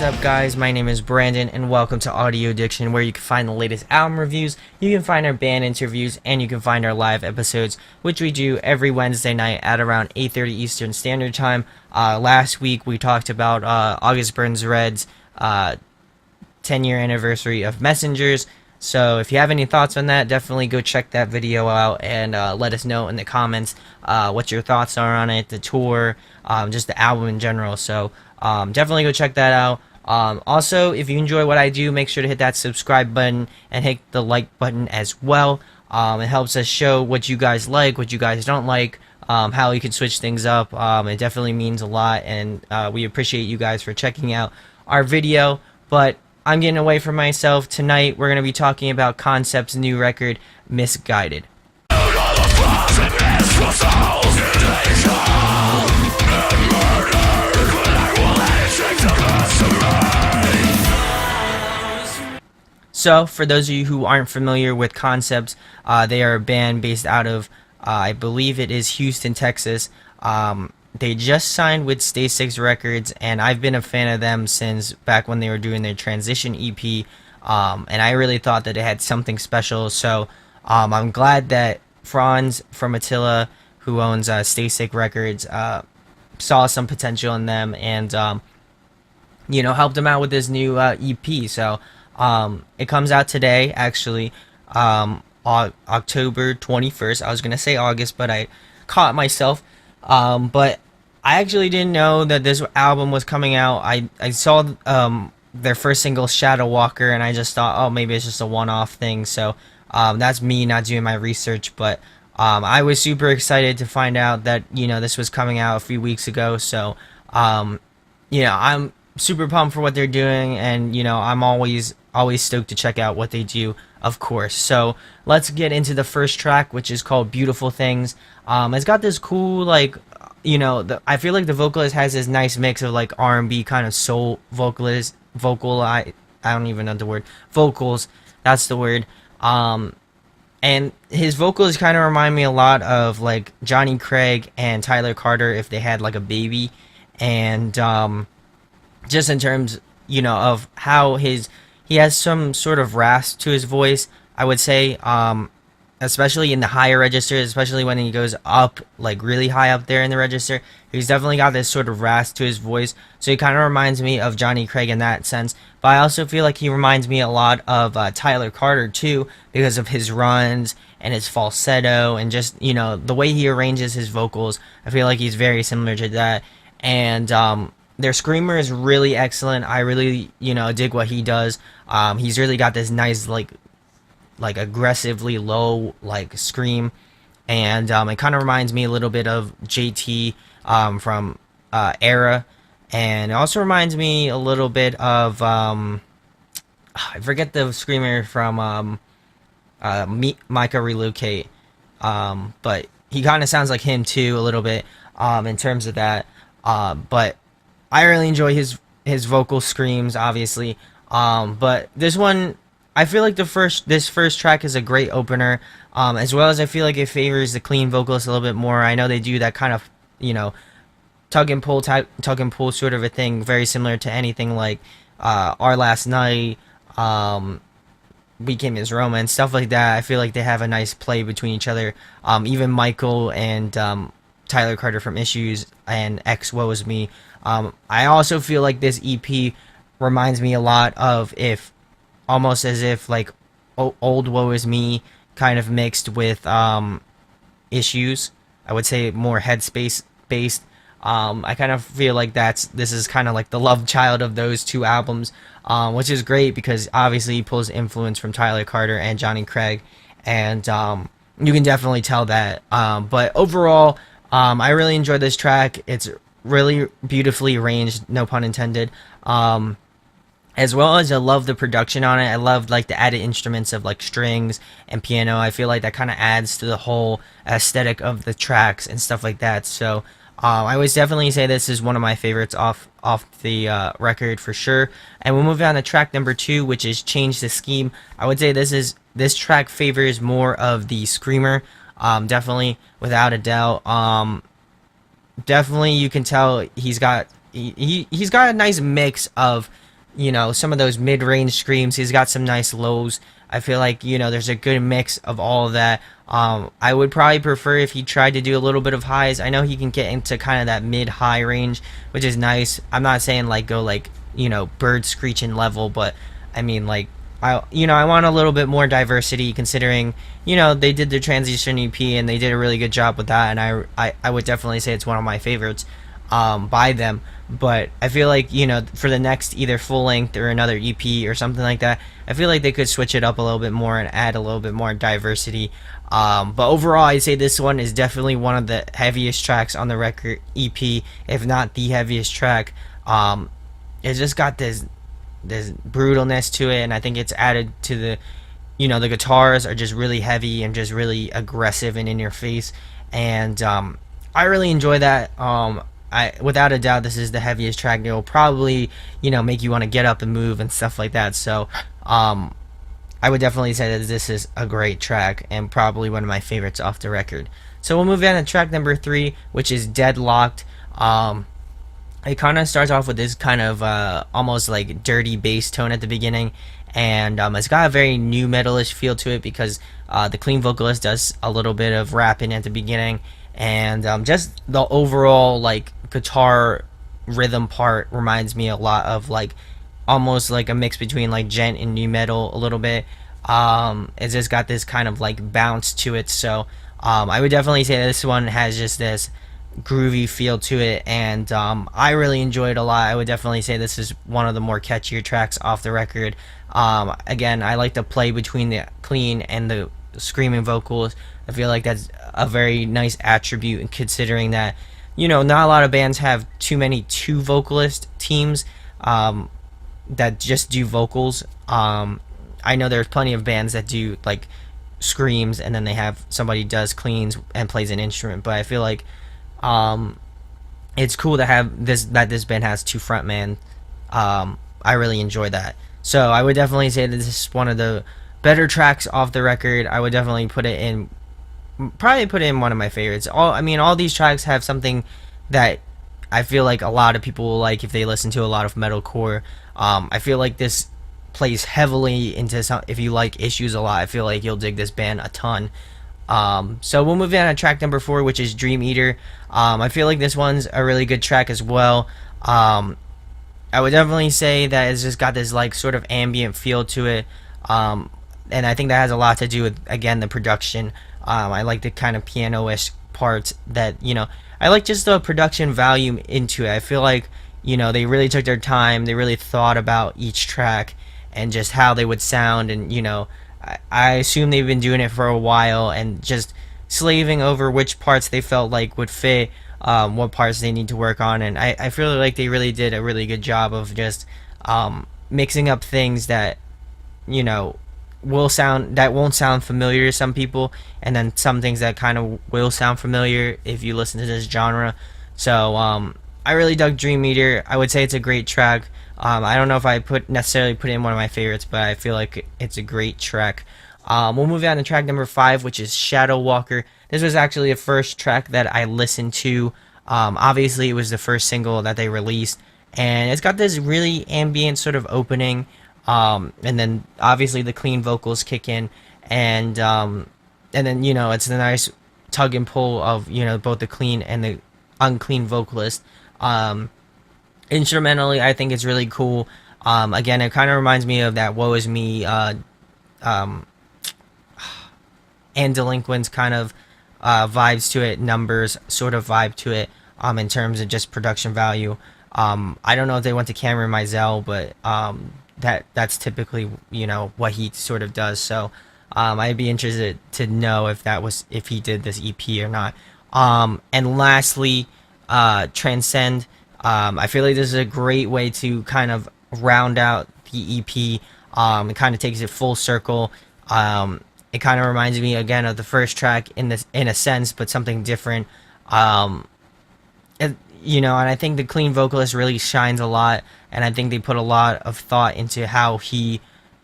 up, guys? My name is Brandon, and welcome to Audio Addiction, where you can find the latest album reviews, you can find our band interviews, and you can find our live episodes, which we do every Wednesday night at around 8:30 Eastern Standard Time. Last week, we talked about August Burns Red's 10-year anniversary of Messengers. So if you have any thoughts on that, definitely go check that video out and let us know in the comments what your thoughts are on it, the tour, just the album in general. So definitely go check that out. Also, if you enjoy what I do, make sure to hit that subscribe button and hit the like button as well. It helps us show what you guys like, what you guys don't like, how you can switch things up. It definitely means a lot, and we appreciate you guys for checking out our video. But I'm getting away from myself. Tonight we're going to be talking about Concept's new record, Misguided. So, for those of you who aren't familiar with Concept, they are a band based out of, I believe it is Houston, Texas. They just signed with Stoked Records, and I've been a fan of them since back when they were doing their Transition EP, and I really thought that it had something special. So I'm glad that Franz from Attila, who owns Stoked Records, saw some potential in them and helped them out with this new EP. So it comes out today, actually, October 21st. I was gonna say August, but I caught myself. But I actually didn't know that this album was coming out. I saw their first single, Shadow Walker, and I just thought, oh, maybe it's just a one-off thing. So that's me not doing my research. But I was super excited to find out that this was coming out a few weeks ago. So I'm super pumped for what they're doing, and I'm always stoked to check out what they do, of course. So let's get into the first track, which is called Beautiful Things. It's got this cool, I feel like the vocalist has this nice mix of like R&B kind of soul I don't even know the word, vocals, that's the word. And his vocals kind of remind me a lot of like Johnny Craig and Tyler Carter if they had like a baby. And just in terms of how he has some sort of rasp to his voice, I would say, especially in the higher registers, especially when he goes up, like really high up there in the register. He's definitely got this sort of rasp to his voice, so he kind of reminds me of Johnny Craig in that sense. But I also feel like he reminds me a lot of Tyler Carter too, because of his runs and his falsetto and just the way he arranges his vocals. I feel like he's very similar to that. And their screamer is really excellent. I really dig what he does. He's really got this nice like aggressively low scream, and it kind of reminds me a little bit of JT from Era, and it also reminds me a little bit of I forget the screamer from Micah Relocate, but he kind of sounds like him too a little bit in terms of that, but I really enjoy his vocal screams, obviously, but this one, I feel like this first track is a great opener, as well as I feel like it favors the clean vocalist a little bit more. I know they do that kind of, tug and pull sort of a thing, very similar to anything like Our Last Night, Weekend is Roma, and stuff like that. I feel like they have a nice play between each other. Even Michael and Tyler Carter from Issues and X Woes Me. I also feel like this EP reminds me a lot of almost as if like old Woe Is Me kind of mixed with Issues. I would say more Headspace based. I kind of feel like this is kind of like the love child of those two albums, which is great because obviously he pulls influence from Tyler Carter and Johnny Craig, and you can definitely tell that. But overall, I really enjoyed this track. It's really beautifully arranged, no pun intended. As well as I love the production on it. I love like the added instruments of like strings and piano. I feel like that kind of adds to the whole aesthetic of the tracks and stuff like that. So I would definitely say this is one of my favorites off the record for sure. And we'll move on to track number 2, which is Change the Scheme. I would say this track favors more of the screamer, definitely, without a doubt. Definitely you can tell he's got a nice mix of some of those mid-range screams. He's got some nice lows. I feel like there's a good mix of all of that. I would probably prefer if he tried to do a little bit of highs. I know he can get into kind of that mid-high range, which is nice. I'm not saying like go like bird screeching level, but I mean like I want a little bit more diversity considering they did the transition EP and they did a really good job with that, and I would definitely say it's one of my favorites by them. But I feel like for the next either full length or another EP or something like that, I feel like they could switch it up a little bit more and add a little bit more diversity. But overall, I'd say this one is definitely one of the heaviest tracks on the record EP, if not the heaviest track. It's just got this brutalness to it, and I think it's added to the guitars are just really heavy and just really aggressive and in your face, and I really enjoy that. I without a doubt this is the heaviest track. It'll probably make you want to get up and move and stuff like that. So I would definitely say that this is a great track and probably one of my favorites off the record. So we'll move on to track number 3, which is Deadlocked. It kind of starts off with this kind of almost like dirty bass tone at the beginning, and it's got a very new metalish feel to it because the clean vocalist does a little bit of rapping at the beginning, and just the overall like guitar rhythm part reminds me a lot of like almost like a mix between like gent and new metal a little bit. It's just got this kind of like bounce to it, so I would definitely say this one has just this groovy feel to it, and I really enjoyed it a lot. I would definitely say this is one of the more catchier tracks off the record. Again, I like to play between the clean and the screaming vocals. I feel like that's a very nice attribute, and considering that not a lot of bands have too many two vocalist teams that just do vocals. I know there's plenty of bands that do like screams and then they have somebody does cleans and plays an instrument, but I feel like it's cool to have this band has two frontmen. I really enjoy that. So I would definitely say that this is one of the better tracks off the record. I would definitely probably put it in one of my favorites. All these tracks have something that I feel like a lot of people will like if they listen to a lot of metalcore. I feel like this plays heavily into some. If you like Issues a lot, I feel like you'll dig this band a ton. So we'll move on to track number 4, which is Dream Eater. I feel like this one's a really good track as well. I would definitely say that it's just got this like sort of ambient feel to it, and I think that has a lot to do with again the production. I like the kind of piano-ish parts that I like just the production volume into it. I feel like they really took their time. They really thought about each track and just how they would sound, and I assume they've been doing it for a while and just slaving over which parts they felt like would fit, what parts they need to work on, and I feel like they really did a really good job of just mixing up things that won't sound familiar to some people, and then some things that kind of will sound familiar if you listen to this genre. So I really dug Dream Eater. I would say it's a great track. I don't know if I necessarily put it in one of my favorites, but I feel like it's a great track. We'll move on to track number 5, which is Shadow Walker. This was actually the first track that I listened to. Obviously, it was the first single that they released, and it's got this really ambient sort of opening, and then obviously the clean vocals kick in, and then it's the nice tug and pull of both the clean and the unclean vocalist. Instrumentally, I think it's really cool. Again, it kind of reminds me of that Woe Is Me and Delinquents kind of vibes to it, numbers sort of vibe to it, in terms of just production value. I don't know if they went to Cameron Mizell, but that's typically what he sort of does. So I'd be interested to know if he did this EP or not. And lastly, Transcend. I feel like this is a great way to kind of round out the EP. It kind of takes it full circle. It kind of reminds me again of the first track in a sense, but something different. And I think the clean vocalist really shines a lot, and I think they put a lot of thought into how he,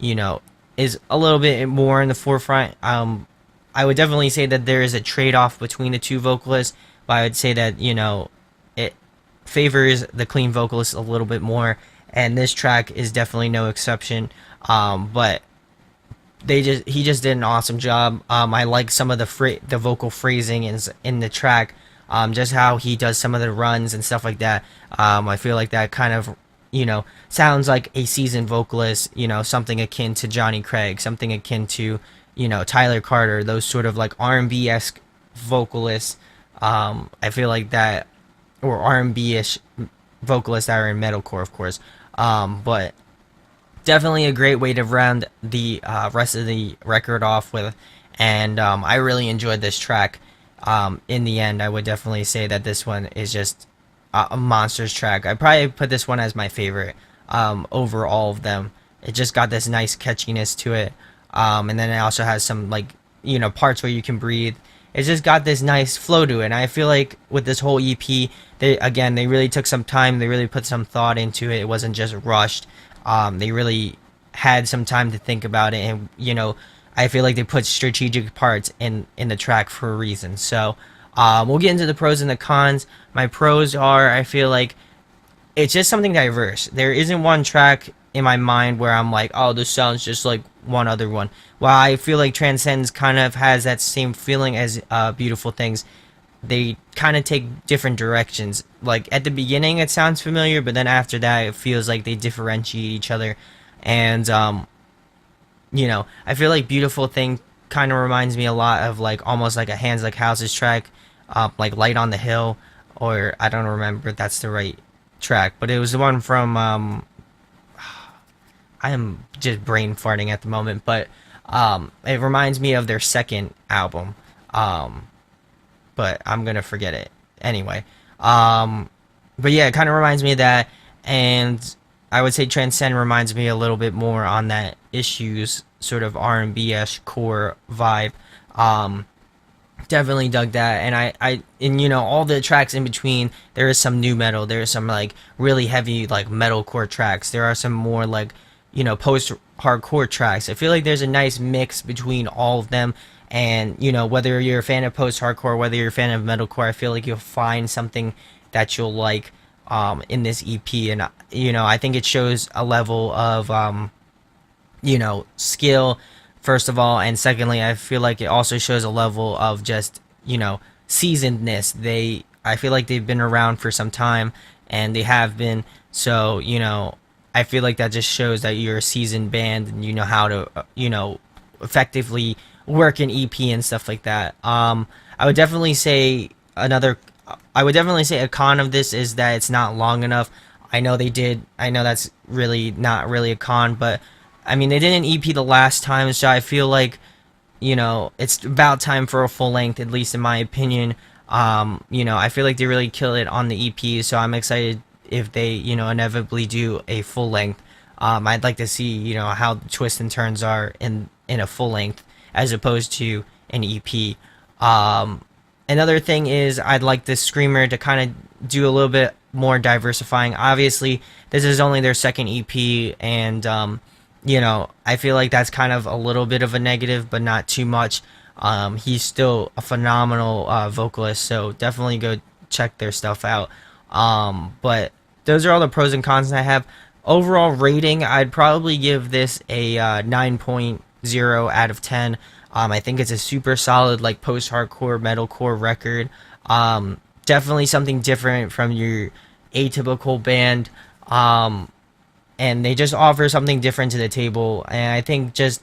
is a little bit more in the forefront. I would definitely say that there is a trade-off between the two vocalists, but I would say that it favors the clean vocalist a little bit more, and this track is definitely no exception. But he just did an awesome job. I like some of the vocal phrasing in the track, just how he does some of the runs and stuff like that. I feel like that kind of sounds like a seasoned vocalist. Something akin to Johnny Craig, something akin to Tyler Carter, those sort of like R&B esque vocalists. I feel like that, or R&B ish vocalists that are in metalcore, of course. But definitely a great way to round the rest of the record off with. And I really enjoyed this track. In the end, I would definitely say that this one is just a monsters track. I probably put this one as my favorite over all of them. It just got this nice catchiness to it. And then it also has some like parts where you can breathe. It's just got this nice flow to it. And I feel like with this whole EP, they really took some time. They really put some thought into it. It wasn't just rushed. They really had some time to think about it, and I feel like they put strategic parts in the track for a reason. So we'll get into the pros and the cons. My pros are, I feel like it's just something diverse. There isn't one track in my mind where I'm like, oh, this sounds just like one other one. While I feel like Transcends kind of has that same feeling as Beautiful Things, they kind of take different directions. Like at the beginning, it sounds familiar, but then after that, it feels like they differentiate each other. And I feel like Beautiful Thing kind of reminds me a lot of like almost like a Hands Like Houses track, like Light on the Hill, or I don't remember if that's the right track, but it was the one from I am just brain farting at the moment, but it reminds me of their second album. But I'm gonna forget it anyway. But yeah, it kind of reminds me of that, and I would say Transcend reminds me a little bit more on that Issues sort of R&B-ish core vibe. Definitely dug that, and and all the tracks in between, there is some new metal, there is some like really heavy like metalcore tracks, there are some more like post hardcore tracks. I feel like there's a nice mix between all of them, and whether you're a fan of post hardcore, whether you're a fan of metalcore, I feel like you'll find something that you'll like in this EP. And I think it shows a level of skill, first of all, and secondly, I feel like it also shows a level of just seasonedness. I feel like they've been around for some time, and they have been. So I feel like that just shows that you're a seasoned band and you know how to effectively work an EP and stuff like that. I would definitely say another. I would definitely say a con of this is that it's not long enough. I know they did. I know that's really not really a con, but I mean they did an EP the last time, so I feel like it's about time for a full length, at least in my opinion. I feel like they really kill it on the EP, so I'm excited if they inevitably do a full length. I'd like to see how the twists and turns are in a full length as opposed to an EP. Another thing is I'd like the Screamer to kind of do a little bit more diversifying. Obviously, this is only their second EP, and I feel like that's kind of a little bit of a negative, but not too much. He's still a phenomenal vocalist, so definitely go check their stuff out. But those are all the pros and cons I have. Overall rating, I'd probably give this a 9.0 out of 10. I think it's a super solid like post-hardcore metalcore record. Definitely something different from your atypical band. And they just offer something different to the table. And I think just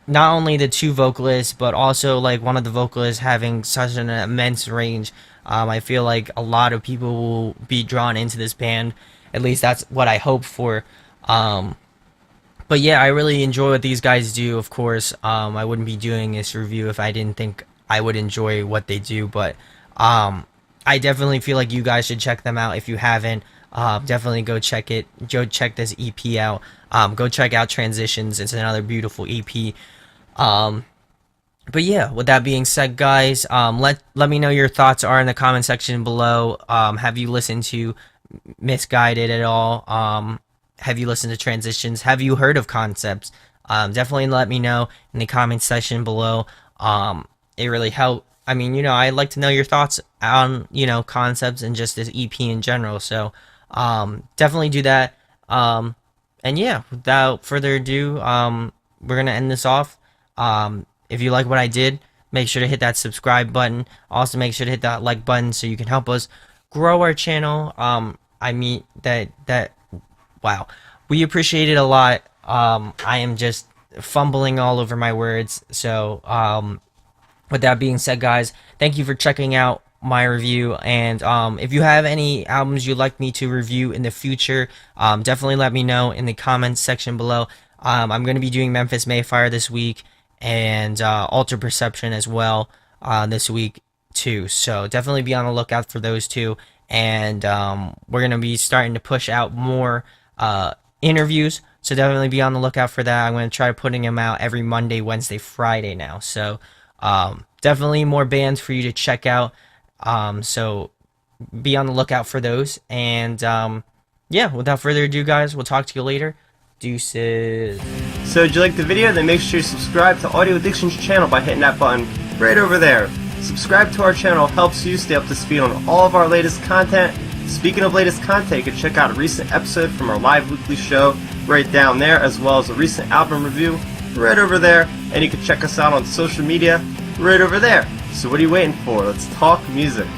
not only the two vocalists, but also like one of the vocalists having such an immense range. I feel like a lot of people will be drawn into this band. At least that's what I hope for. But yeah, I really enjoy what these guys do. Of course, I wouldn't be doing this review if I didn't think I would enjoy what they do. But I definitely feel like you guys should check them out if you haven't. Definitely go check it. Go check this EP out. Go check out Transitions. It's another beautiful EP. But yeah, with that being said, guys, let me know your thoughts are in the comment section below. Have you listened to Misguided at all? Have you listened to Transitions? Have you heard of Concepts? Definitely let me know in the comment section below. It really helped. I mean, I like to know your thoughts on Concepts and just this EP in general. So definitely do that. And yeah, without further ado, we're gonna end this off. If you like what I did, make sure to hit that subscribe button. Also, make sure to hit that like button so you can help us grow our channel. I mean that wow, we appreciate it a lot. I am just fumbling all over my words. So, with that being said, guys, thank you for checking out my review. And if you have any albums you'd like me to review in the future, definitely let me know in the comments section below. I'm going to be doing Memphis Mayfire this week and Alter Perception as well this week too. So definitely be on the lookout for those two. And we're going to be starting to push out more interviews. So definitely be on the lookout for that. I'm going to try putting them out every Monday, Wednesday, Friday now. So definitely more bands for you to check out. So be on the lookout for those. And yeah, without further ado, guys, we'll talk to you later. Deuces. So did you like the video? Then make sure you subscribe to Audio Addiction's channel by hitting that button right over there. Subscribe to our channel helps you stay up to speed on all of our latest content. Speaking of latest content, you can check out a recent episode from our live weekly show right down there, as well as a recent album review right over there. And you can check us out on social media right over there. So what are you waiting for? Let's talk music.